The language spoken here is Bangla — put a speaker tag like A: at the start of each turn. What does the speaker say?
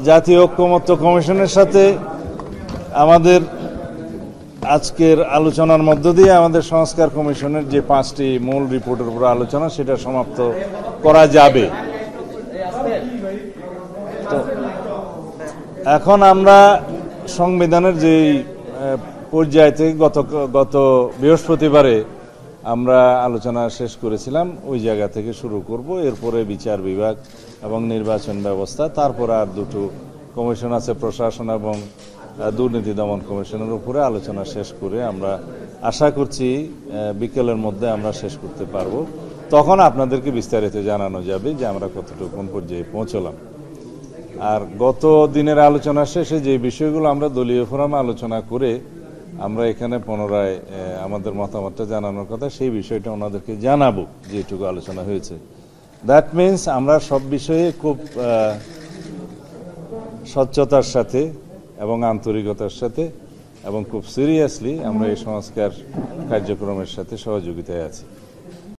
A: জাতীয় ঐক্যমত্য কমিশনের সাথে আমাদের আজকের আলোচনার মধ্য দিয়ে আমাদের সংস্কার কমিশনের যে 5টি মূল রিপোর্টের উপর আলোচনা সেটা সমাপ্ত করা যাবে। তো এখন আমরা সংবিধানের যে পর্যায় থেকে গত বৃহস্পতিবারে আমরা আলোচনা শেষ করেছিলাম, ওই জায়গা থেকে শুরু করব। এরপরে বিচার বিভাগ এবং নির্বাচন ব্যবস্থা, তারপরে আর দুটো কমিশন আছে, প্রশাসন এবং দুর্নীতি দমন কমিশনের উপরে আলোচনা শেষ করে আমরা আশা করছি বিকেলের মধ্যে আমরা শেষ করতে পারবো। তখন আপনাদেরকে বিস্তারিত জানানো যাবে যে আমরা কতটুকু কোন পর্যায়ে পৌঁছলাম। আর গত দিনের আলোচনা শেষে যে বিষয়গুলো আমরা দলীয় ফোরামে আলোচনা করে আমরা এখানে পুনরায় আমাদের মতামতটা জানানোর কথা, সেই বিষয়টা ওনাদেরকে জানাবো যেটুকু আলোচনা হয়েছে। দ্যাট মিনস আমরা সব বিষয়ে খুব স্বচ্ছতার সাথে এবং আন্তরিকতার সাথে এবং খুব সিরিয়াসলি আমরা এই সংস্কার কার্যক্রমের সাথে সহযোগিতায় আছি।